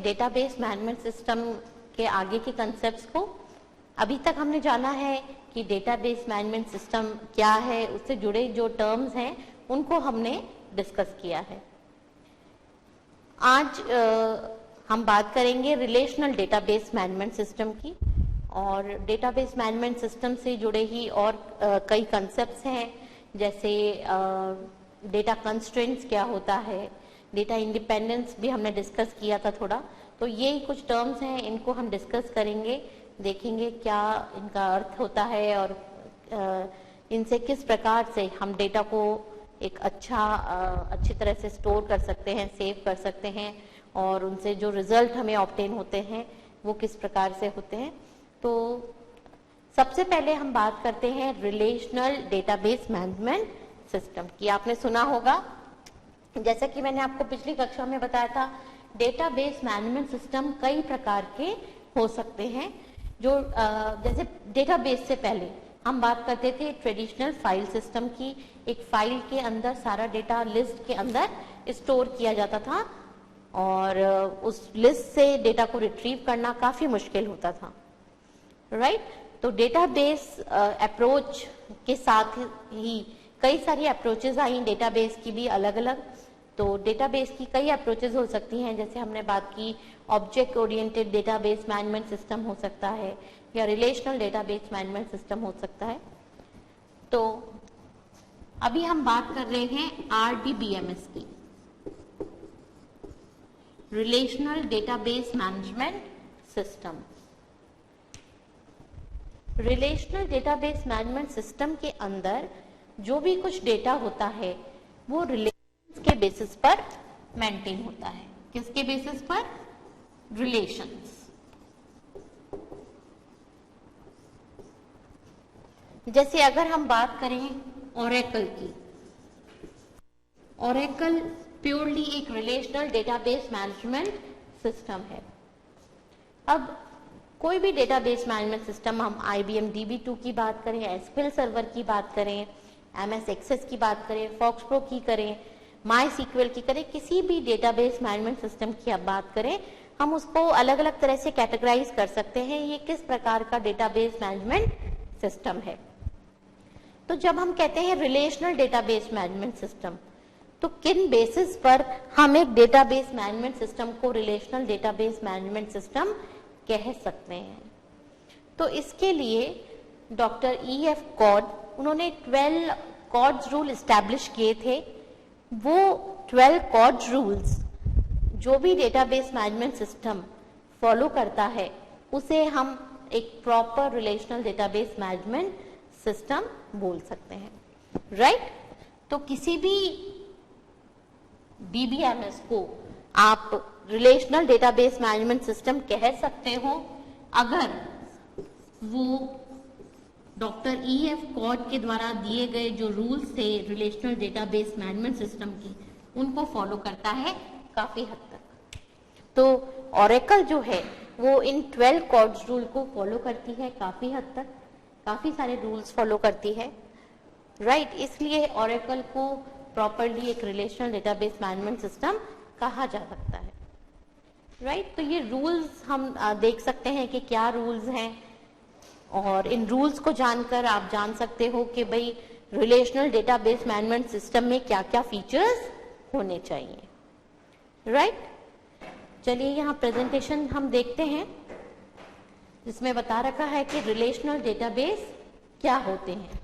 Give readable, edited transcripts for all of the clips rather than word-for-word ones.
Database management system के आगे के कंसेप्ट्स को। अभी तक हमने जाना है कि डेटाबेस मैनेजमेंट सिस्टम क्या है, उससे जुड़े जो टर्म्स हैं उनको हमने डिस्कस किया है। आज हम बात करेंगे रिलेशनल डेटाबेस मैनेजमेंट सिस्टम की, और डेटाबेस मैनेजमेंट सिस्टम से जुड़े ही और कई कंसेप्ट्स हैं, जैसे डेटा कंस्ट्रेंट्स क्या होता है, डेटा इंडिपेंडेंस भी हमने डिस्कस किया था थोड़ा। तो ये कुछ टर्म्स हैं, इनको हम डिस्कस करेंगे, देखेंगे क्या इनका अर्थ होता है और इनसे किस प्रकार से हम डेटा को एक अच्छी तरह से स्टोर कर सकते हैं, सेव कर सकते हैं, और उनसे जो रिजल्ट हमें ऑब्टेन होते हैं वो किस प्रकार से होते हैं। तो सबसे पहले हम बात करते हैं रिलेशनल डेटाबेस मैनेजमेंट सिस्टम की। आपने सुना होगा, जैसा कि मैंने आपको पिछली कक्षा में बताया था, डेटाबेस मैनेजमेंट सिस्टम कई प्रकार के हो सकते हैं। जो जैसे डेटाबेस से पहले हम बात करते थे ट्रेडिशनल फाइल सिस्टम की। एक फाइल के अंदर सारा डेटा लिस्ट के अंदर स्टोर किया जाता था, और उस लिस्ट से डेटा को रिट्रीव करना काफी मुश्किल होता था, राइट। तो डेटाबेस अप्रोच के साथ ही कई सारी अप्रोचेस आई, डेटाबेस की भी अलग अलग। तो डेटाबेस की कई अप्रोचेस हो सकती हैं, जैसे हमने बात की object oriented database management system हो सकता है, या रिलेशनल डेटाबेस मैनेजमेंट सिस्टम हो सकता है। तो अभी हम बात कर रहे हैं RDBMS की, relational database management system. Relational database management system के अंदर जो भी कुछ डेटा होता है वो रिलेशंस के बेसिस पर मेंटेन होता है। किसके बेसिस पर? रिलेशंस। जैसे अगर हम बात करें ओरेकल की, ओरेकल प्योरली एक रिलेशनल डेटाबेस मैनेजमेंट सिस्टम है। अब कोई भी डेटाबेस मैनेजमेंट सिस्टम, हम IBM DB2 की बात करें, SQL सर्वर की बात करें, MS एक्सेस की बात करें, FoxPro की करें, MySQL की करें, किसी भी डेटाबेस मैनेजमेंट सिस्टम की आप बात करें, हम उसको अलग अलग तरह से कैटेगराइज कर सकते हैं ये किस प्रकार का डेटाबेस मैनेजमेंट सिस्टम है। तो जब हम कहते हैं रिलेशनल डेटाबेस मैनेजमेंट सिस्टम, तो किन बेसिस पर हम एक डेटाबेस मैनेजमेंट सिस्टम को रिलेशनल डेटाबेस मैनेजमेंट सिस्टम कह सकते हैं? तो इसके लिए डॉक्टर EF कॉड, उन्होंने 12 कॉड्स रूल एस्टैब्लिश किए थे। वो 12 कॉड्स रूल्स जो भी डेटाबेस मैनेजमेंट सिस्टम फॉलो करता है उसे हम एक proper relational database management system बोल सकते हैं, राइट। तो किसी भी DBMS को आप रिलेशनल डेटाबेस मैनेजमेंट सिस्टम कह सकते हो अगर वो डॉक्टर EF कॉड के द्वारा दिए गए जो रूल्स थे रिलेशनल डेटाबेस मैनेजमेंट सिस्टम की, उनको फॉलो करता है काफी हद तक। तो ओरेकल जो है वो इन 12 कॉड्स रूल को फॉलो करती है काफी हद तक, काफी सारे रूल्स फॉलो करती है, राइट। इसलिए ओरेकल को प्रॉपरली एक रिलेशनल डेटाबेस मैनेजमेंट सिस्टम कहा जा सकता है, राइट। तो ये रूल्स हम देख सकते हैं कि क्या रूल्स हैं, और इन रूल्स को जानकर आप जान सकते हो कि भाई रिलेशनल डेटाबेस मैनेजमेंट सिस्टम में क्या क्या फीचर्स होने चाहिए, राइट। चलिए यहाँ प्रेजेंटेशन हम देखते हैं जिसमें बता रखा है कि रिलेशनल डेटाबेस क्या होते हैं।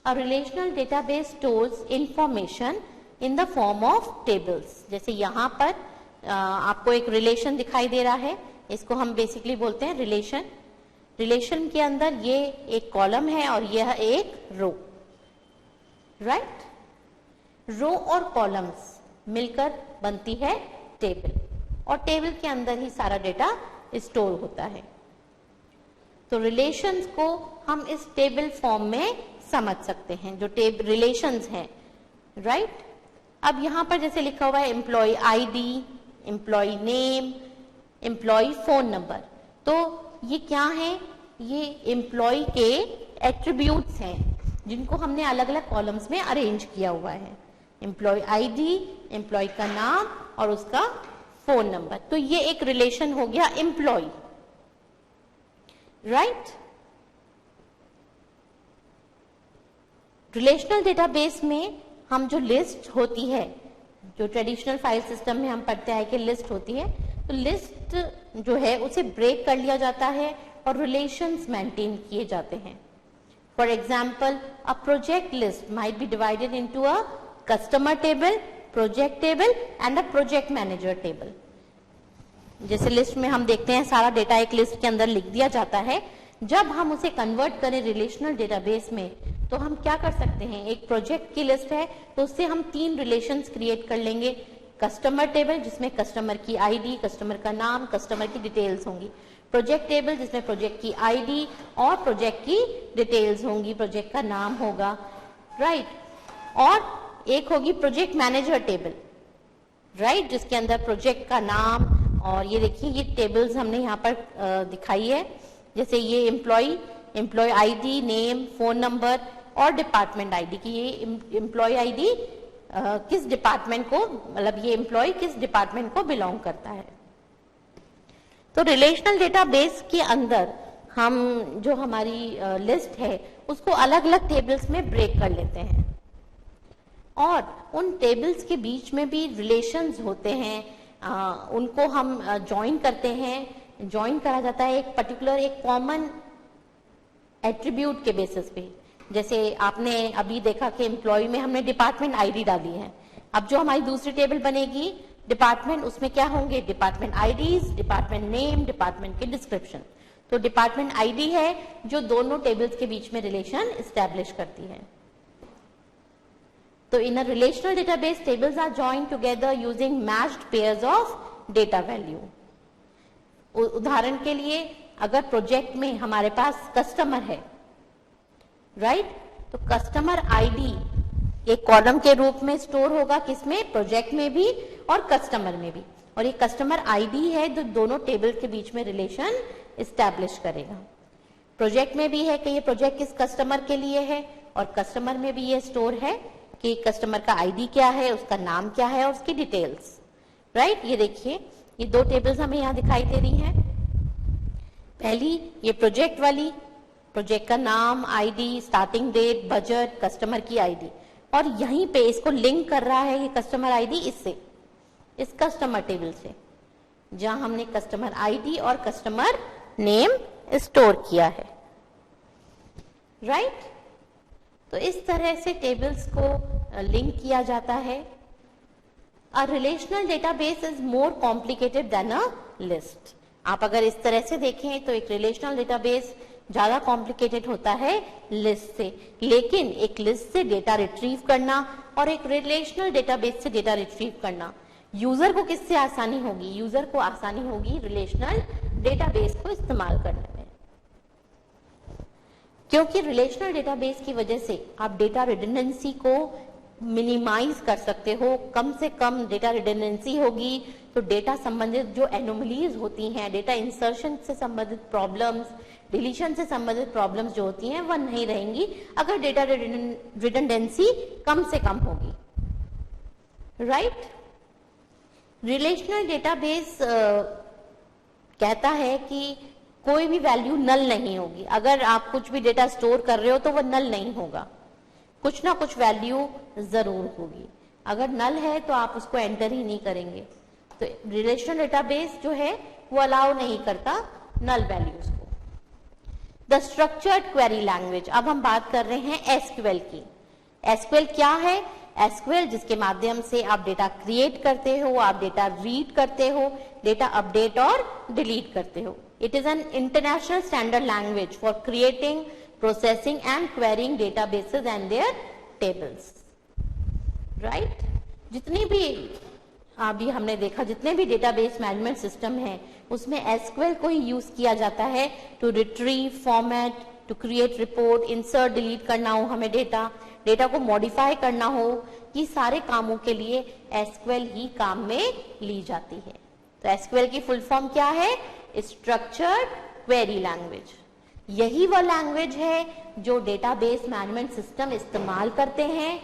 A relational database stores information in the form of tables। जैसे यहाँ पर आपको एक रिलेशन दिखाई दे रहा है, इसको हम बेसिकली बोलते हैं रिलेशन। रिलेशन के अंदर ये एक कॉलम है और यह एक रो, राइट। रो और कॉलम्स मिलकर बनती है टेबल, और टेबल के अंदर ही सारा डेटा स्टोर होता है। तो रिलेशंस को हम इस टेबल फॉर्म में समझ सकते हैं, जो रिलेशंस हैं, राइट। अब यहाँ पर जैसे लिखा हुआ है employee ID, employee name, employee phone number, तो ये क्या है? ये एम्प्लॉय के एट्रीब्यूट्स हैं जिनको हमने अलग अलग कॉलम्स में अरेंज किया हुआ है। एम्प्लॉय ID, एम्प्लॉय का नाम और उसका फोन नंबर। तो ये एक रिलेशन हो गया एम्प्लॉय, राइट। रिलेशनल डेटाबेस में हम जो लिस्ट होती है, जो ट्रेडिशनल फाइल सिस्टम में हम पढ़ते हैं कि लिस्ट होती है, तो लिस्ट जो है उसे ब्रेक कर लिया जाता है और रिलेशंस मेंटेन किए जाते हैं। For example, a project list might be divided into a customer table, project table and a project manager table. जैसे लिस्ट में हम देखते हैं सारा डेटा एक लिस्ट के अंदर लिख दिया जाता है। जब हम उसे कन्वर्ट करें रिलेशनल डेटाबेस में, तो हम क्या कर सकते हैं, एक प्रोजेक्ट की लिस्ट है तो उससे हम 3 रिलेशंस क्रिएट कर लेंगे। कस्टमर टेबल जिसमें कस्टमर की आईडी, कस्टमर का नाम, कस्टमर की डिटेल्स होंगी। प्रोजेक्ट टेबल जिसमें प्रोजेक्ट की आईडी और प्रोजेक्ट की डिटेल्स होंगी, प्रोजेक्ट का नाम होगा, राइट। और एक होगी प्रोजेक्ट मैनेजर टेबल, राइट, जिसके अंदर प्रोजेक्ट का नाम, और ये देखिए ये टेबल्स हमने यहाँ पर दिखाई है। जैसे ये employee ID, name, phone number और डिपार्टमेंट आईडी की, ये एम्प्लॉय आईडी किस डिपार्टमेंट को, मतलब ये एम्प्लॉय किस डिपार्टमेंट को बिलोंग करता है। तो रिलेशनल डेटाबेस के अंदर हम जो हमारी लिस्ट है उसको अलग अलग टेबल्स में ब्रेक कर लेते हैं, और उन टेबल्स के बीच में भी रिलेशंस होते हैं, उनको हम ज्वाइन करते हैं। ज्वाइन करा जाता है एक पर्टिकुलर, एक कॉमन एट्रीब्यूट के बेसिस पे। जैसे आपने अभी देखा कि एम्प्लॉय में हमने डिपार्टमेंट आईडी डाली है। अब जो हमारी दूसरी टेबल बनेगी डिपार्टमेंट, उसमें क्या होंगे, department IDs, department name, department के डिस्क्रिप्शन। तो डिपार्टमेंट आईडी है जो दोनों टेबल्स के बीच में रिलेशन एस्टैब्लिश करती है। तो in a relational database, tables are joined together using matched pairs of data value. उदाहरण के लिए अगर प्रोजेक्ट में हमारे पास कस्टमर है, राइट, तो कस्टमर आईडी एक कॉलम के रूप में स्टोर होगा, किसमें, प्रोजेक्ट में भी और कस्टमर में भी। और ये कस्टमर आईडी है जो दोनों टेबल के बीच में रिलेशन एस्टैब्लिश करेगा। प्रोजेक्ट में भी है कि ये प्रोजेक्ट किस कस्टमर के लिए है, और कस्टमर में भी ये स्टोर है कि कस्टमर का आईडी क्या है, उसका नाम क्या है और उसकी डिटेल्स, राइट। ये देखिए ये 2 टेबल्स हमें यहाँ दिखाई दे रही हैं। पहली ये प्रोजेक्ट वाली, प्रोजेक्ट का नाम, ID, starting date, budget, customer की आईडी, और यहीं पे इसको लिंक कर रहा है ये कस्टमर आईडी इससे, इस कस्टमर टेबल से, जहां हमने कस्टमर आईडी और कस्टमर नेम स्टोर किया है, राइट। तो इस तरह से टेबल्स को लिंक किया जाता है। A relational database is more complicated than a list. आप अगर इस तरह से देखें तो एक रिलेशनल डेटाबेस ज्यादा कॉम्प्लिकेटेड होता है लिस्ट से, लेकिन एक लिस्ट से डेटा रिट्रीव करना और एक रिलेशनल डेटाबेस से डेटा रिट्रीव करना, यूजर को किससे आसानी होगी, यूजर को आसानी होगी रिलेशनल डेटाबेस को इस्तेमाल करने में, क्योंकि रिलेशनल डेटाबेस की वजह से आप डेटा रिडंडेंसी को मिनिमाइज कर सकते हो। कम से कम डेटा रिडंडेंसी होगी तो डेटा संबंधित जो एनोमलीज होती हैं, डेटा इंसर्शन से संबंधित प्रॉब्लम्स, डिलीशन से संबंधित प्रॉब्लम्स जो होती हैं वह नहीं रहेंगी अगर डेटा रिडंडेंसी कम से कम होगी, राइट। रिलेशनल डेटाबेस कहता है कि कोई भी वैल्यू नल नहीं होगी। अगर आप कुछ भी डेटा स्टोर कर रहे हो तो वह नल नहीं होगा, कुछ ना कुछ वैल्यू जरूर होगी। अगर नल है तो आप उसको एंटर ही नहीं करेंगे। तो रिलेशनल डेटाबेस जो है वो अलाउ नहीं करता नल वैल्यूज को। द स्ट्रक्चर्ड क्वेरी लैंग्वेज, अब हम बात कर रहे हैं एसक्यूएल की। एसक्यूएल क्या है? एसक्यूएल जिसके माध्यम से आप डेटा क्रिएट करते हो, आप डेटा रीड करते हो, डेटा अपडेट और डिलीट करते हो। It is an international standard language for creating, processing and querying databases and their tables, right. जितनी भी अभी हमने देखा, जितने भी डेटाबेस मैनेजमेंट सिस्टम है उसमें एसक्यूएल को ही यूज किया जाता है to retrieve, format, to create report, insert, delete करना हो हमें डेटा को मॉडिफाई करना हो, ये सारे कामों के लिए एसक्यूएल ही काम में ली जाती है। तो एसक्यूएल की फुल फॉर्म क्या है? Structured query language. यही वह लैंग्वेज है जो डेटाबेस मैनेजमेंट सिस्टम इस्तेमाल करते हैं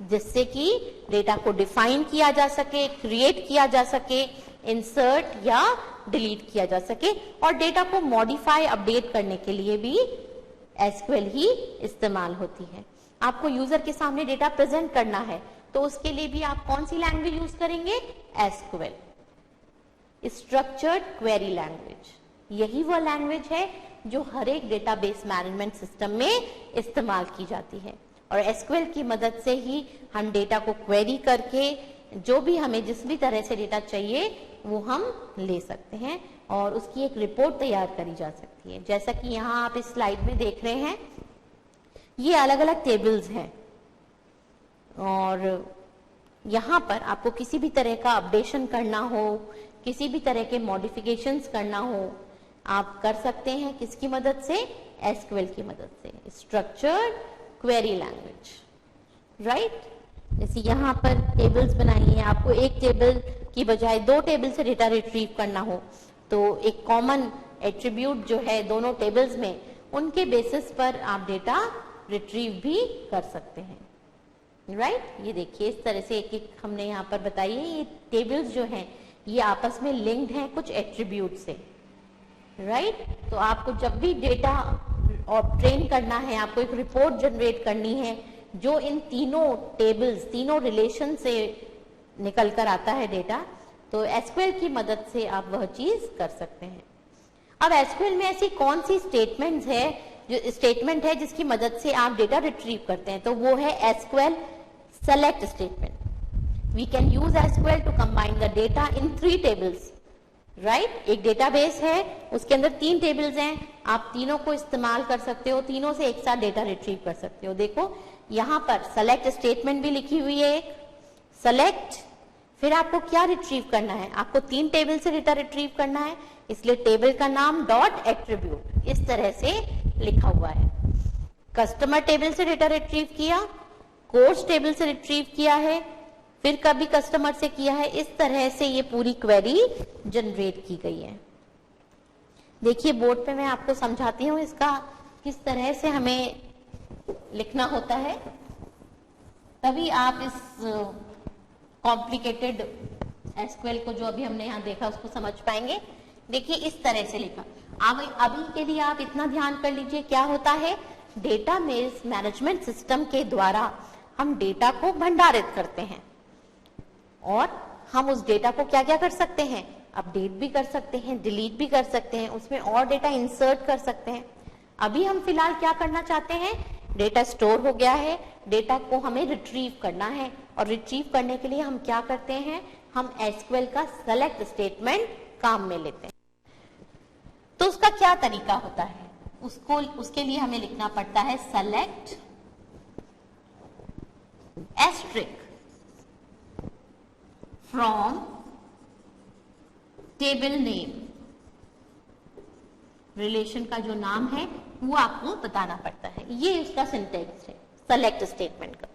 जिससे कि डेटा को डिफाइन किया जा सके, क्रिएट किया जा सके इंसर्ट या डिलीट किया जा सके, और डेटा को मॉडिफाई अपडेट करने के लिए भी एसक्यूएल ही इस्तेमाल होती है। आपको यूजर के सामने डेटा प्रेजेंट करना है तो उसके लिए भी आप कौन सी लैंग्वेज यूज करेंगे? SQL, structured query language. यही वो लैंग्वेज है जो हर एक डेटाबेस मैनेजमेंट सिस्टम में इस्तेमाल की जाती है, और एसक्यूएल की मदद से ही हम डेटा को क्वेरी करके जो भी हमें जिस भी तरह से डेटा चाहिए वो हम ले सकते हैं और उसकी एक रिपोर्ट तैयार करी जा सकती है। जैसा कि यहाँ आप इस स्लाइड में देख रहे हैं, ये अलग अलग टेबल्स हैं और यहाँ पर आपको किसी भी तरह का अपडेशन करना हो, किसी भी तरह के मॉडिफिकेशंस करना हो, आप कर सकते हैं किसकी मदद से? एसक्यूएल की मदद से, स्ट्रक्चर्ड क्वेरी लैंग्वेज, राइट। जैसे यहाँ पर टेबल्स बनाई है, आपको एक टेबल की बजाय 2 टेबल से डेटा रिट्रीव करना हो तो एक कॉमन एट्रीब्यूट जो है दोनों टेबल्स में, उनके बेसिस पर आप डेटा रिट्रीव भी कर सकते हैं, राइट। ये देखिए इस तरह से एक एक हमने यहाँ पर बताई है। ये टेबल्स जो हैं ये आपस में लिंक्ड हैं कुछ एट्रीब्यूट से, राइट। तो आपको जब भी डेटा और ट्रेन करना है, आपको एक रिपोर्ट जनरेट करनी है जो इन तीनों टेबल्स, तीनों रिलेशन से निकल कर आता है डेटा, तो एसक्यूएल की मदद से आप वह चीज कर सकते हैं। अब एसक्यूएल में ऐसी कौन सी स्टेटमेंट है जिसकी मदद से आप डेटा रिट्रीव करते हैं? तो वो है SQL select statement. We can use SQL to combine the data in 3 tables, right. एक डेटाबेस है, उसके अंदर 3 टेबल्स हैं, आप तीनों को इस्तेमाल कर सकते हो, तीनों से एक साथ डेटा रिट्रीव कर सकते हो। देखो यहाँ पर सेलेक्ट स्टेटमेंट भी लिखी हुई है, एक सेलेक्ट, फिर आपको क्या रिट्रीव करना है? आपको 3 टेबल से डेटा रिट्रीव करना है, इसलिए टेबल का नाम डॉट एट्रीब्यूट इस तरह से लिखा हुआ है। कस्टमर टेबल से डेटा रिट्रीव किया, कोर्स टेबल से रिट्रीव किया है, फिर कभी कस्टमर से किया है, इस तरह से ये पूरी क्वेरी जनरेट की गई है। देखिए बोर्ड पे मैं आपको समझाती हूँ इसका किस तरह से हमें लिखना होता है, तभी आप इस कॉम्प्लिकेटेड एसक्यूएल को जो अभी हमने यहाँ देखा उसको समझ पाएंगे। देखिए इस तरह से लिखा। अभी के लिए आप इतना ध्यान कर लीजिए, क्या होता है, डेटाबेस मैनेजमेंट सिस्टम के द्वारा हम डेटा को भंडारित करते हैं और हम उस डेटा को क्या क्या कर सकते हैं? अपडेट भी कर सकते हैं, डिलीट भी कर सकते हैं, उसमें और डेटा इंसर्ट कर सकते हैं। अभी हम फिलहाल क्या करना चाहते हैं? डेटा स्टोर हो गया है, डेटा को हमें रिट्रीव करना है, और रिट्रीव करने के लिए हम क्या करते हैं? हम एसक्यूएल का सेलेक्ट स्टेटमेंट काम में लेते हैं। तो उसका क्या तरीका होता है? उसके लिए हमें लिखना पड़ता है select asterisk from table name. Relation का जो नाम है वो आपको बताना पड़ता है। ये उसका सिंटेक्स है सेलेक्ट स्टेटमेंट का।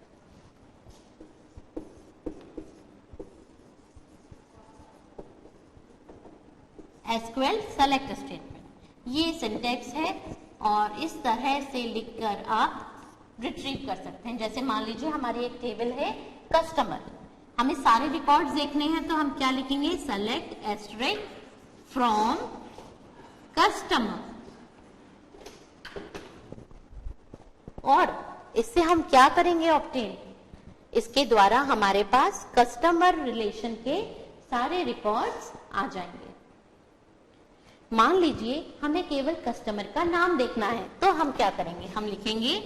एसक्यूएल सेलेक्ट स्टेटमेंट, ये सिंटेक्स है और इस तरह से लिखकर आप रिट्रीव कर सकते हैं। जैसे मान लीजिए हमारी एक टेबल है कस्टमर, हमें सारे रिकॉर्ड्स देखने हैं तो हम क्या लिखेंगे? Select asterisk from customer. और इससे हम क्या करेंगे? ऑब्टेन, इसके द्वारा हमारे पास कस्टमर रिलेशन के सारे रिकॉर्ड्स आ जाएंगे। मान लीजिए हमें केवल कस्टमर का नाम देखना है तो हम क्या करेंगे? हम लिखेंगे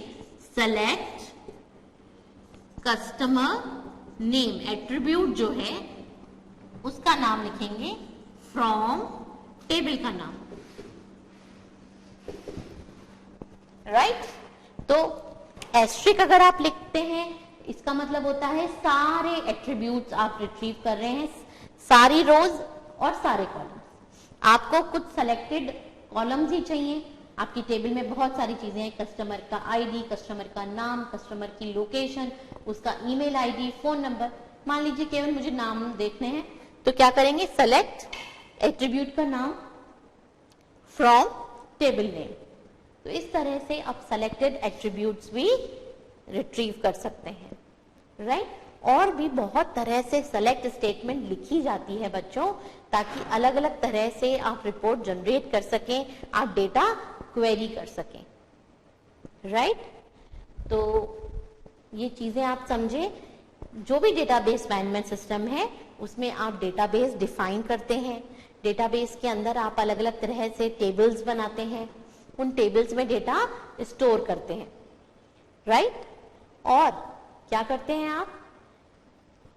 सेलेक्ट कस्टमर नेम, एट्रीब्यूट जो है उसका नाम लिखेंगे फ्रॉम टेबल का नाम, राइट। तो एस्ट्रिक अगर आप लिखते हैं इसका मतलब होता है सारे एट्रीब्यूट्स आप रिट्रीव कर रहे हैं, सारी रोज और सारे कॉलम। आपको कुछ सेलेक्टेड कॉलम्स ही चाहिए, आपकी टेबल में बहुत सारी चीजें हैं, कस्टमर का आईडी, कस्टमर का नाम, कस्टमर की लोकेशन, उसका ईमेल आईडी, फोन नंबर। मान लीजिए केवल मुझे नाम देखने हैं तो क्या करेंगे? सेलेक्ट एट्रीब्यूट का नाम फ्रॉम टेबल नेम। तो इस तरह से आप सेलेक्टेड एट्रीब्यूट्स भी रिट्रीव कर सकते हैं, राइट। और भी बहुत तरह से सेलेक्ट स्टेटमेंट लिखी जाती है बच्चों, ताकि अलग अलग तरह से आप रिपोर्ट जनरेट कर सकें, आप डेटा क्वेरी कर सकें, राइट। तो ये चीजें आप समझे। जो भी डेटाबेस मैनेजमेंट सिस्टम है उसमें आप डेटाबेस डिफाइन करते हैं, डेटाबेस के अंदर आप अलग अलग तरह से टेबल्स बनाते हैं, उन टेबल्स में डेटा स्टोर करते हैं, राइट। और क्या करते हैं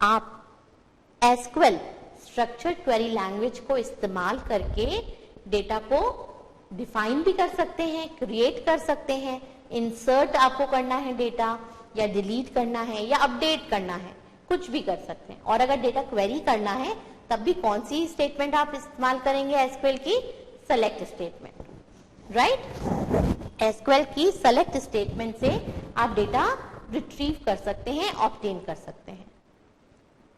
आप एसक्यूएल स्ट्रक्चर्ड क्वेरी लैंग्वेज को इस्तेमाल करके डेटा को डिफाइन भी कर सकते हैं, क्रिएट कर सकते हैं, इंसर्ट आपको करना है डेटा, या डिलीट करना है, या अपडेट करना है, कुछ भी कर सकते हैं। और अगर डेटा क्वेरी करना है तब भी कौन सी स्टेटमेंट आप इस्तेमाल करेंगे एसक्यूएल की? Select statement, right. एसक्यूएल की सेलेक्ट स्टेटमेंट से आप डेटा रिट्रीव कर सकते हैं, ऑब्टेन कर सकते हैं।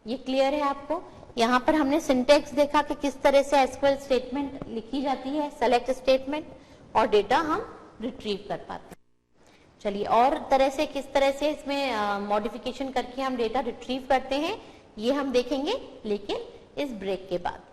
ये क्लियर है आपको? यहाँ पर हमने सिंटेक्स देखा कि किस तरह से एसक्यूएल स्टेटमेंट लिखी जाती है, सेलेक्ट स्टेटमेंट, और डेटा हम रिट्रीव कर पाते हैं। चलिए, और तरह से किस तरह से इसमें मॉडिफिकेशन करके हम डेटा रिट्रीव करते हैं ये हम देखेंगे, लेकिन इस ब्रेक के बाद।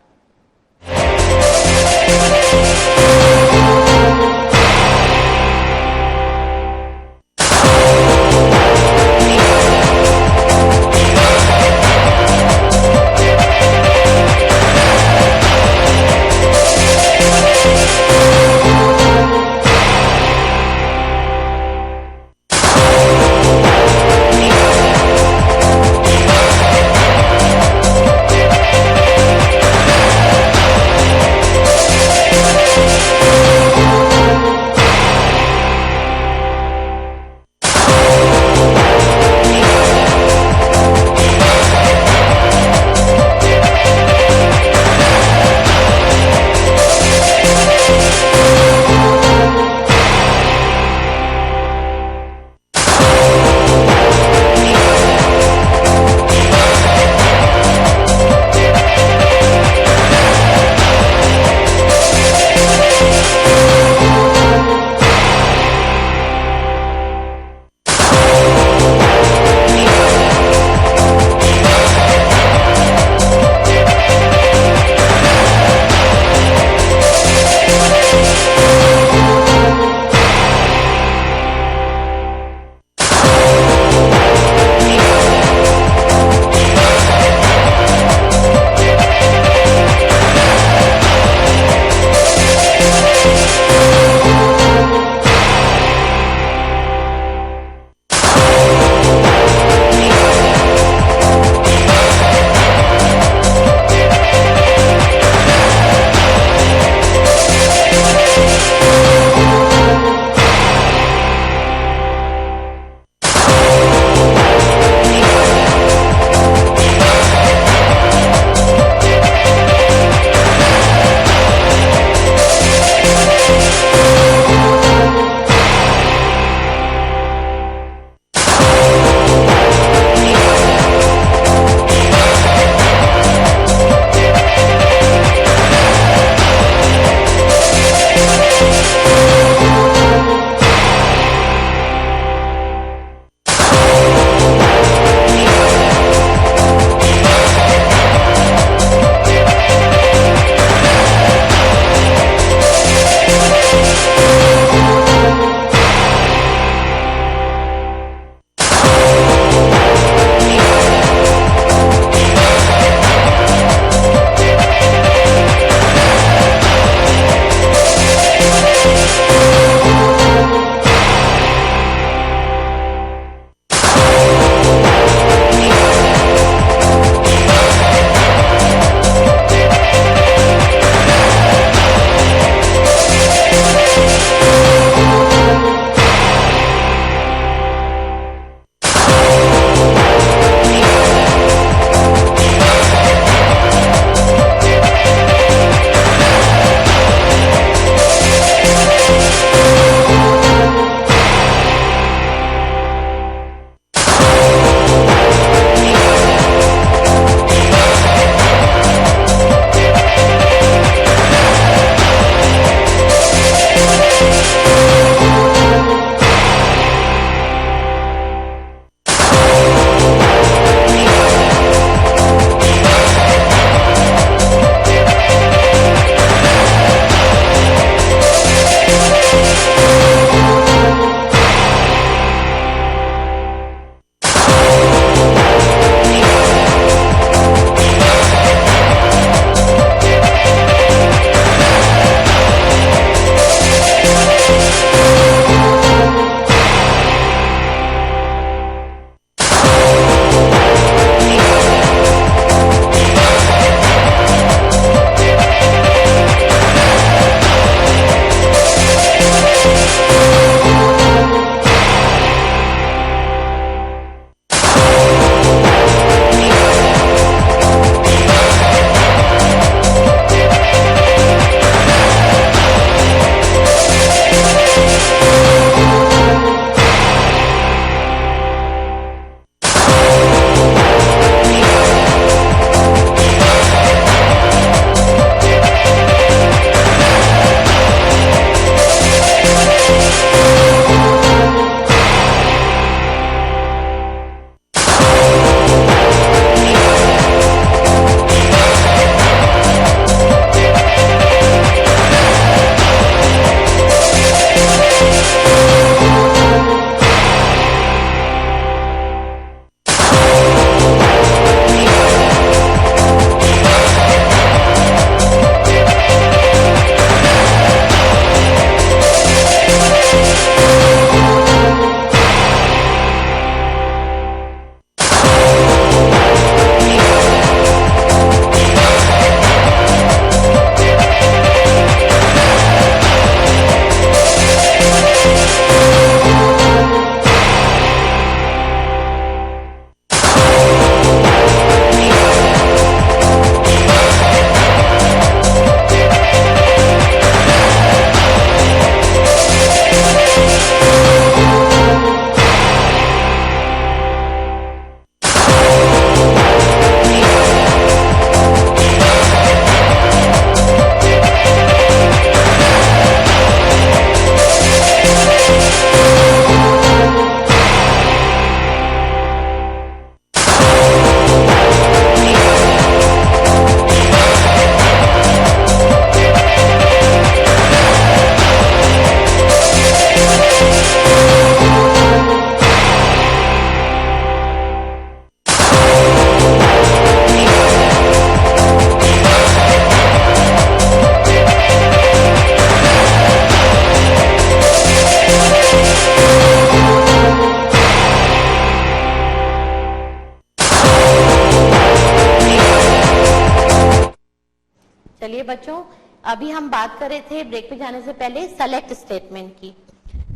बच्चों, अभी हम बात कर रहे थे ब्रेक पे जाने से पहले सेलेक्ट स्टेटमेंट की।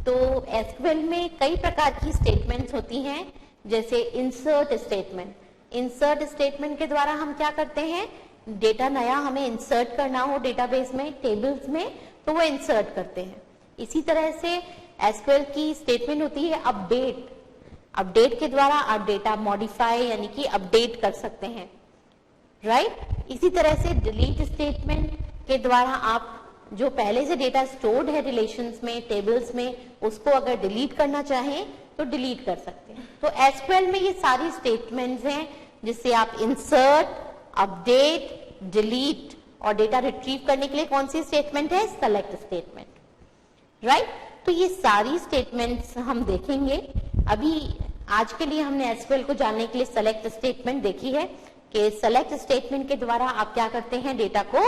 तो एसक्यूएल में कई प्रकार की स्टेटमेंट्स होती हैं, जैसे इंसर्ट स्टेटमेंट। इंसर्ट स्टेटमेंट के द्वारा हम क्या करते हैं, डेटा नया हमें इंसर्ट करना हो डेटाबेस में, टेबल्स में, तो वो इंसर्ट करते हैं। इसी तरह से एसक्यूएल की स्टेटमेंट होती है अपडेट। अपडेट के द्वारा आप डेटा मॉडिफाई यानी कि अपडेट कर सकते हैं, राइट। इसी तरह से डिलीट स्टेटमेंट के द्वारा आप जो पहले से डेटा स्टोर्ड है रिलेशंस में, टेबल्स में, उसको अगर डिलीट करना चाहें तो डिलीट कर सकते हैं। तो एसक्यूएल में ये सारी स्टेटमेंट्स हैं जिससे आप इंसर्ट, अपडेट, डिलीट और डेटा रिट्रीव करने के लिए कौन सी स्टेटमेंट है, सेलेक्ट स्टेटमेंट, राइट। तो ये सारी स्टेटमेंट्स हम देखेंगे। अभी आज के लिए हमने एसक्यूएल को जानने के लिए सेलेक्ट स्टेटमेंट देखी है कि सेलेक्ट स्टेटमेंट के द्वारा आप क्या करते हैं, डेटा को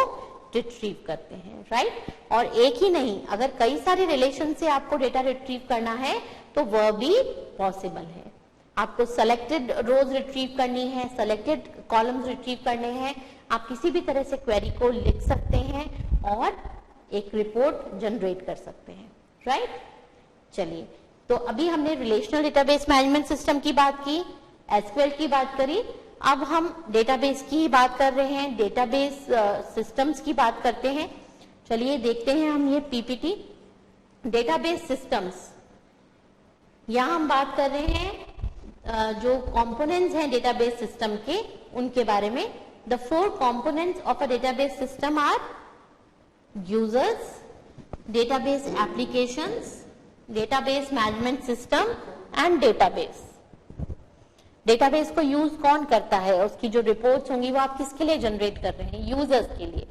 रिट्रीव करते हैं, राइट। और एक ही नहीं, अगर कई सारे रिलेशन से आपको डेटा रिट्रीव करना है तो वह भी पॉसिबल है। आपको सेलेक्टेड रोज रिट्रीव करनी है, सेलेक्टेड कॉलम्स रिट्रीव करने हैं, आप किसी भी तरह से क्वेरी को लिख सकते हैं और एक रिपोर्ट जनरेट कर सकते हैं, राइट। चलिए, तो अभी हमने रिलेशनल डेटाबेस मैनेजमेंट सिस्टम की बात की, एसक्यूएल की बात करी, अब हम डेटाबेस की बात कर रहे हैं, डेटाबेस सिस्टम्स की बात करते हैं। चलिए देखते हैं हम ये पीपीटी। डेटाबेस सिस्टम्स, यहां हम बात कर रहे हैं जो कंपोनेंट्स हैं डेटाबेस सिस्टम के, उनके बारे में। The 4 components of a database system are users, database applications, database management system and database. Database को यूज कौन करता है, उसकी जो रिपोर्ट्स होंगी वो आप किसके लिए जनरेट कर रहे हैं, यूजर्स के लिए।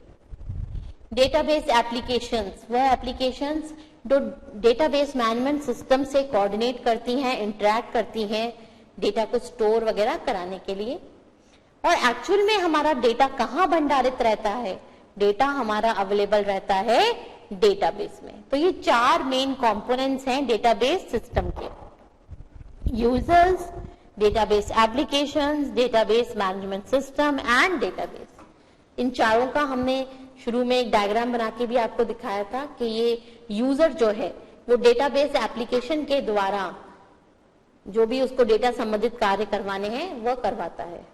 डेटाबेस एप्लीकेशंस, वह एप्लीकेशंस जो डेटाबेस मैनेजमेंट सिस्टम से कोऑर्डिनेट करती हैं, इंटरैक्ट करती हैं, डेटा को स्टोर वगैरह कराने के लिए। और एक्चुअल में हमारा डेटा कहाँ भंडारित रहता है, डेटा हमारा अवेलेबल रहता है डेटाबेस में। तो ये 4 मेन कंपोनेंट्स हैं डेटाबेस सिस्टम के, users, database applications, database management system and database. इन चारों का हमने शुरू में एक डायग्राम बना के भी आपको दिखाया था कि ये यूजर जो है वो डेटाबेस एप्लीकेशन के द्वारा जो भी उसको डेटा संबंधित कार्य करवाने हैं वह करवाता है।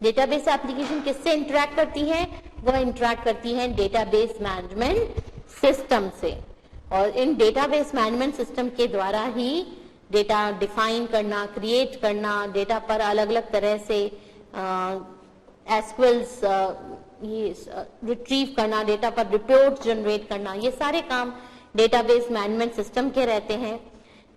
डेटाबेस एप्लीकेशन किससे इंटरैक्ट करती है, वह इंटरैक्ट करती है डेटाबेस मैनेजमेंट सिस्टम से। और इन डेटाबेस मैनेजमेंट सिस्टम के द्वारा ही डेटा डिफाइन करना, क्रिएट करना, डेटा पर अलग अलग तरह से एसक्यूएल्स रिट्रीव करना, डेटा पर रिपोर्ट जनरेट करना, ये सारे काम डेटाबेस मैनेजमेंट सिस्टम के रहते हैं।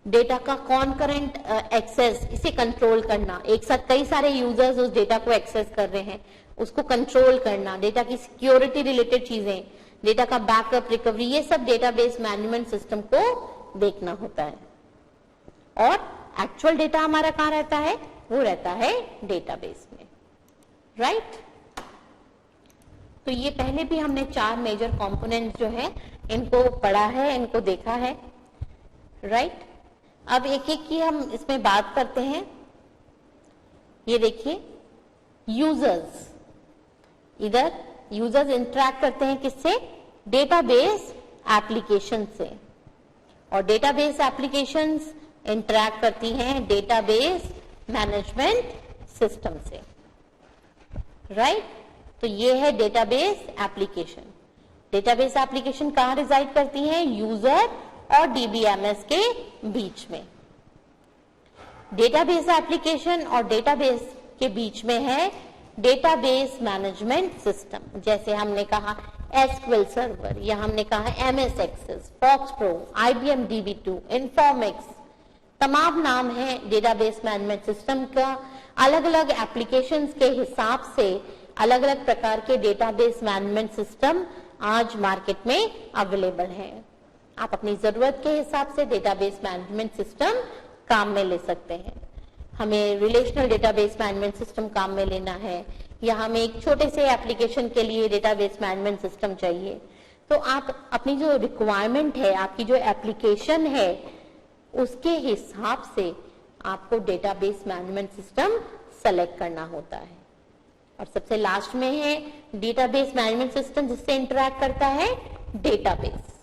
डेटा का कॉन्करेंट एक्सेस, इसे कंट्रोल करना, एक साथ कई सारे यूजर्स उस डेटा को एक्सेस कर रहे हैं, उसको कंट्रोल करना, डेटा की सिक्योरिटी रिलेटेड चीजें, डेटा का बैकअप, रिकवरी, ये सब डेटाबेस मैनेजमेंट सिस्टम को देखना होता है। और एक्चुअल डेटा हमारा कहाँ रहता है, वो रहता है डेटाबेस में, राइट। तो ये पहले भी हमने 4 मेजर कंपोनेंट जो है इनको पढ़ा है, इनको देखा है, राइट। अब एक एक की हम इसमें बात करते हैं। ये देखिए, यूजर्स, इधर यूजर्स इंटरैक्ट करते हैं किससे, डेटाबेस एप्लीकेशन से, और डेटाबेस एप्लीकेशंस इंटरैक्ट करती हैं डेटाबेस मैनेजमेंट सिस्टम से, राइट। तो ये है डेटाबेस एप्लीकेशन। डेटाबेस एप्लीकेशन कहाँ रिजाइड करती हैं, यूजर और डीबीएमएस के बीच में। डेटाबेस एप्लीकेशन और डेटाबेस के बीच में है डेटाबेस मैनेजमेंट सिस्टम। जैसे हमने कहा एसक्यूएल सर्वर, या हमने कहा MS Access, FoxPro, IBM DB2, Informix, तमाम नाम है डेटाबेस मैनेजमेंट सिस्टम का। अलग अलग एप्लीकेशंस के हिसाब से अलग अलग प्रकार के डेटाबेस मैनेजमेंट सिस्टम आज मार्केट में अवेलेबल है। आप अपनी जरूरत के हिसाब से डेटाबेस मैनेजमेंट सिस्टम काम में ले सकते हैं। हमें रिलेशनल डेटाबेस मैनेजमेंट सिस्टम काम में लेना है, या हमें एक छोटे से एप्लीकेशन के लिए डेटाबेस मैनेजमेंट सिस्टम चाहिए, तो आप अपनी जो रिक्वायरमेंट है, आपकी जो एप्लीकेशन है, उसके हिसाब से आपको डेटाबेस मैनेजमेंट सिस्टम सेलेक्ट करना होता है, और सबसे लास्ट में है डेटाबेस मैनेजमेंट सिस्टम, जिससे इंटरैक्ट करता है डेटाबेस।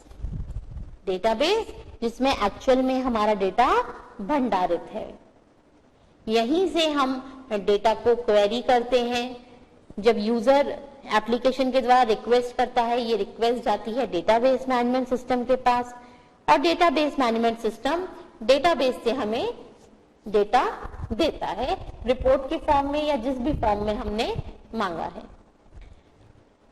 डेटाबेस जिसमें एक्चुअल में हमारा डेटा भंडारित है। यहीं से हम डेटा को क्वेरी करते हैं। जब यूजर एप्लीकेशन के द्वारा रिक्वेस्ट करता है, ये रिक्वेस्ट जाती है डेटाबेस मैनेजमेंट सिस्टम के पास, और डेटाबेस मैनेजमेंट सिस्टम डेटाबेस से हमें डेटा देता है रिपोर्ट के फॉर्म में या जिस भी फॉर्म में हमने मांगा है।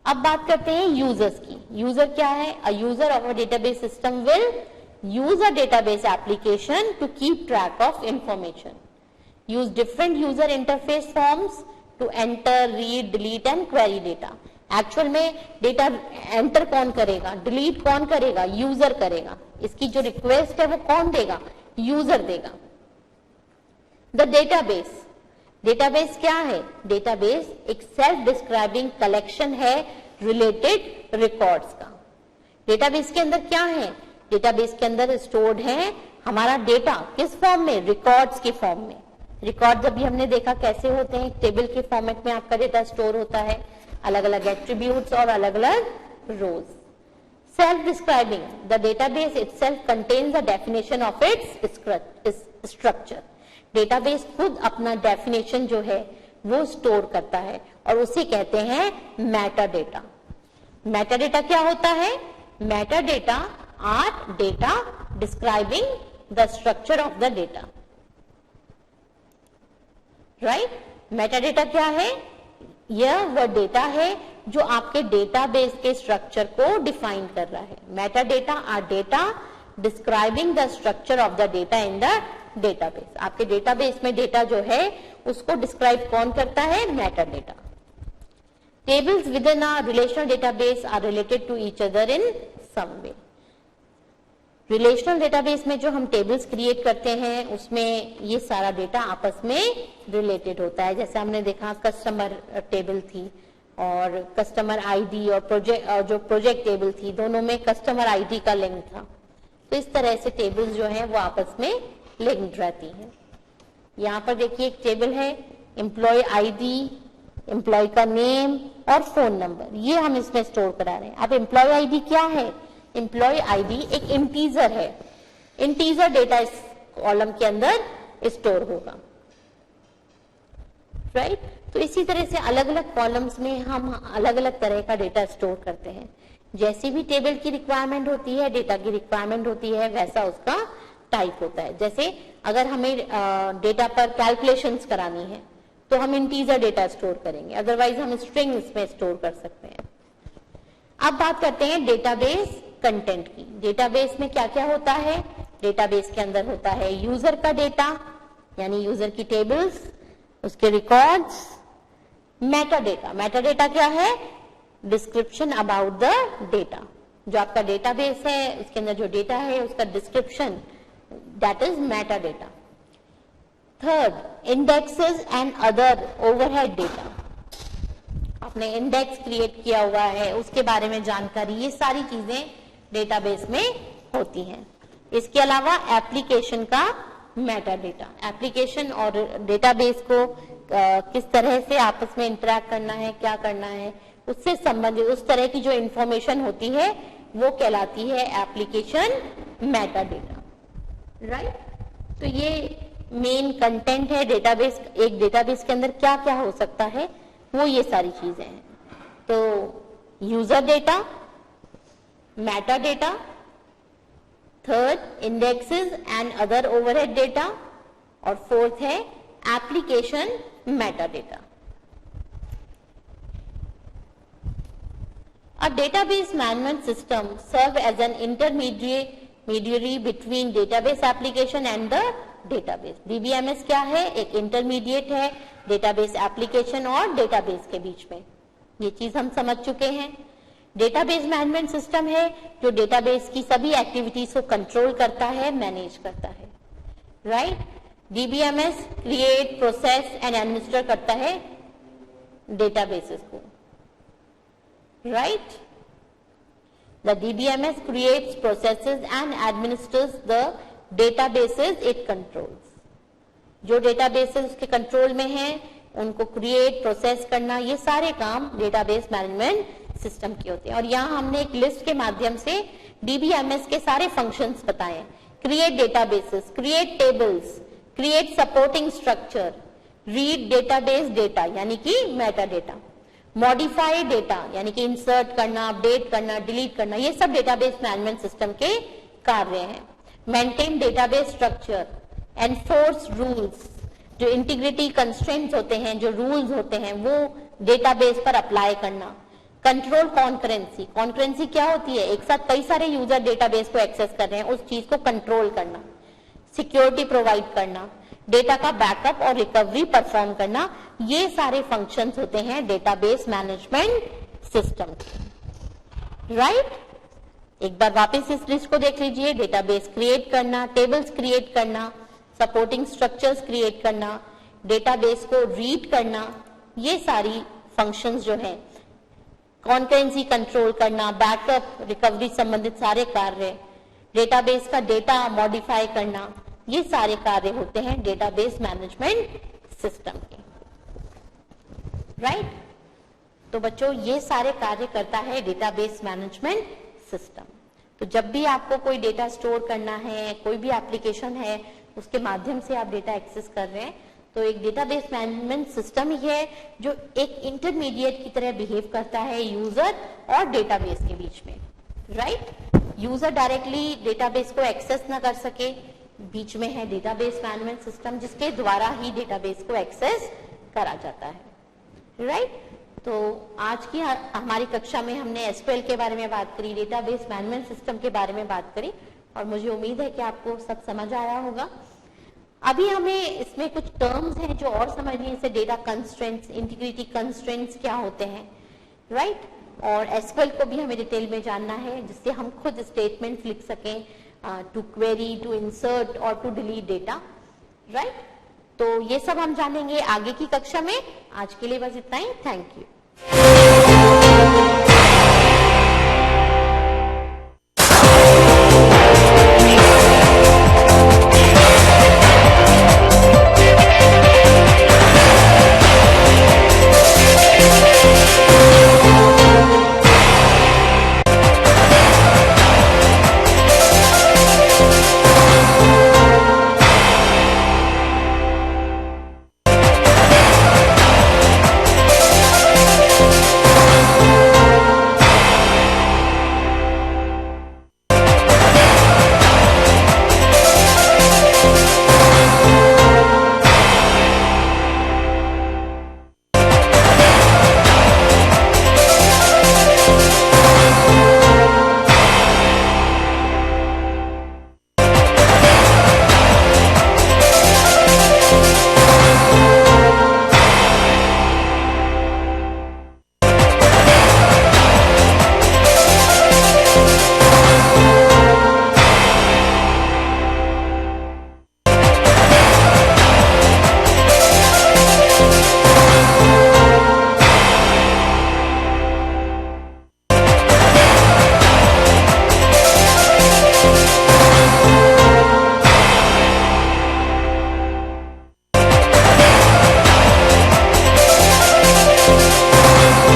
अब बात करते हैं यूजर्स की। यूजर क्या है? A user of a database system will use a database application to keep track of information. Use different user interface forms to enter, read, delete and query data. Actual में data enter कौन करेगा, delete कौन करेगा? User करेगा। इसकी जो request है वो कौन देगा? यूजर देगा। द डेटाबेस, डेटाबेस क्या है? डेटाबेस एक सेल्फ डिस्क्राइबिंग कलेक्शन है रिलेटेड रिकॉर्ड्स का। डेटाबेस के अंदर क्या है? डेटाबेस के अंदर स्टोर्ड है हमारा डेटा। किस फॉर्म में? रिकॉर्ड्स के फॉर्म में। रिकॉर्ड जब भी हमने देखा कैसे होते हैं, टेबल के फॉर्मेट में आपका डेटा स्टोर होता है, अलग अलग एट्रीब्यूट्स और अलग अलग rows. Self describing, the database itself contains the definition of its structure. Database खुद अपना डेफिनेशन जो है वो स्टोर करता है और उसे कहते हैं मेटा डेटा। मेटा डेटा क्या होता है? Meta data are data describing the structure of the data, right? Metadata क्या है? यह वह डेटा है जो आपके डेटाबेस के स्ट्रक्चर को डिफाइन कर रहा है। Metadata are data describing the structure of the data in the database. आपके डेटाबेस में डेटा जो है उसको डिस्क्राइब कौन करता है? Metadata. Tables within a relational database are related to each other in some way. Relational database में जो हम टेबल्स क्रिएट करते हैं उसमें ये सारा डेटा आपस में रिलेटेड होता है। जैसे हमने देखा कस्टमर टेबल थी और कस्टमर आईडी और प्रोजेक्ट टेबल थी, दोनों में कस्टमर आईडी का लिंक था। तो इस तरह से टेबल्स जो हैं वो आपस में लिंक्ड रहती हैं। यहाँ पर देखिए एक टेबल है, एम्प्लॉय आईडी, एम्प्लॉय का नेम और फोन नंबर, ये हम इसमें स्टोर करा रहे हैं। अब एम्प्लॉय आईडी क्या है? एम्प्लॉय आईडी एक इंटीजर है। इंटीजर डेटा इस कॉलम के अंदर स्टोर होगा, राइट? तो इसी तरह से अलग अलग कॉलम्स में हम अलग अलग तरह का डेटा स्टोर करते हैं। जैसी भी टेबल की रिक्वायरमेंट होती है, डेटा की रिक्वायरमेंट होती है, वैसा उसका टाइप होता है। जैसे अगर हमें डेटा पर कैलकुलेशंस करानी है तो हम इंटीजर डेटा स्टोर करेंगे, अदरवाइज हम स्ट्रिंग्स में स्टोर कर सकते हैं। अब बात करते हैं डेटाबेस कंटेंट की। डेटाबेस में क्या क्या होता है? डेटाबेस के अंदर होता है यूजर का डेटा, यानी यूजर की टेबल्स, उसके records. Meta data, Meta data क्या है? Description about the data. जो आपका डेटाबेस है उसके अंदर जो डेटा है उसका description, that is Meta data. Third, indexes and other overhead data. आपने इंडेक्स क्रिएट किया हुआ है उसके बारे में जानकारी, ये सारी चीजें डेटाबेस में होती हैं। इसके अलावा एप्लीकेशन का मेटा डेटा, एप्लीकेशन और डेटाबेस को किस तरह से आपस में इंटरैक्ट करना है, क्या करना है, उससे संबंधित उस तरह की जो इंफॉर्मेशन होती है वो कहलाती है एप्लीकेशन मेटा डेटा, राइट? तो ये मेन कंटेंट है डेटाबेस। एक डेटाबेस के अंदर क्या क्या हो सकता है वो ये सारी चीजें हैं। तो user data, Meta data, third indexes and other overhead data, और फोर्थ है application Meta data. A database management system serve as an intermediary between database application and the database. DBMS क्या है? एक इंटरमीडिएट है डेटाबेस एप्लीकेशन और database के बीच में। ये चीज हम समझ चुके हैं। डेटाबेस मैनेजमेंट सिस्टम है जो डेटाबेस की सभी एक्टिविटीज को कंट्रोल करता है, मैनेज करता है, right? DBMS create, process and administer करता है डेटाबेसेस को, right? The DBMS creates, processes and administers the databases it controls. जो databases उसके कंट्रोल में हैं, उनको क्रिएट प्रोसेस करना, ये सारे काम डेटाबेस मैनेजमेंट सिस्टम के होते हैं। और यहाँ हमने एक लिस्ट के माध्यम से डीबीएमएस के सारे फंक्शंस बताए। Create databases, create tables, create supporting structure, read database data यानी कि मेटा डेटा, मॉडिफाई डेटा यानी कि इंसर्ट करना, अपडेट करना, डिलीट करना, ये सब डेटाबेस मैनेजमेंट सिस्टम के कार्य हैं। Maintain database structure, enforce rules, जो इंटीग्रिटी कंस्ट्रेंट्स होते हैं, जो रूल्स होते हैं वो डेटाबेस पर अप्लाई करना। कंट्रोल कॉन्करेंसी, कॉन्करेंसी क्या होती है, एक साथ कई सारे यूजर डेटाबेस को एक्सेस कर रहे हैं, उस चीज को कंट्रोल करना। सिक्योरिटी प्रोवाइड करना, डेटा का बैकअप और रिकवरी परफॉर्म करना, ये सारे फंक्शंस होते हैं डेटाबेस मैनेजमेंट सिस्टम के। राइट, एक बार वापस इस लिस्ट को देख लीजिए। डेटाबेस क्रिएट करना, टेबल्स क्रिएट करना, सपोर्टिंग स्ट्रक्चर्स क्रिएट करना, डेटाबेस को रीड करना, ये सारी फंक्शंस जो है, कॉन्करेंसी कंट्रोल करना, बैकअप रिकवरी संबंधित सारे कार्य, डेटाबेस का डेटा मॉडिफाई करना, ये सारे कार्य होते हैं डेटाबेस मैनेजमेंट सिस्टम के। राइट, तो बच्चों ये सारे कार्य करता है डेटाबेस मैनेजमेंट सिस्टम। तो जब भी आपको कोई डेटा स्टोर करना है, कोई भी एप्लीकेशन है, उसके माध्यम से आप डेटा एक्सेस कर रहे हैं, तो एक डेटाबेस मैनेजमेंट सिस्टम ही है जो एक इंटरमीडिएट की तरह बिहेव करता है यूजर और डेटाबेस के बीच में। राइट, यूजर डायरेक्टली डेटाबेस को एक्सेस ना कर सके, बीच में है डेटाबेस मैनेजमेंट सिस्टम जिसके द्वारा ही डेटाबेस को एक्सेस करा जाता है। राइट, तो आज की हमारी कक्षा में हमने एसक्यूएल के बारे में बात करी, डेटाबेस मैनेजमेंट सिस्टम के बारे में बात करी, और मुझे उम्मीद है कि आपको सब समझ आया होगा। अभी हमें इसमें कुछ टर्म्स हैं जो और समझनी है, जैसे डेटा कंस्ट्रेंट्स, इंटीग्रिटी कंस्ट्रेंट्स क्या होते हैं। राइट, और एसक्यूएल को भी हमें डिटेल में जानना है जिससे हम खुद स्टेटमेंट्स लिख सकें टू क्वेरी, टू इंसर्ट और टू डिलीट डेटा। राइट, तो ये सब हम जानेंगे आगे की कक्षा में। आज के लिए बस इतना ही। Thank you.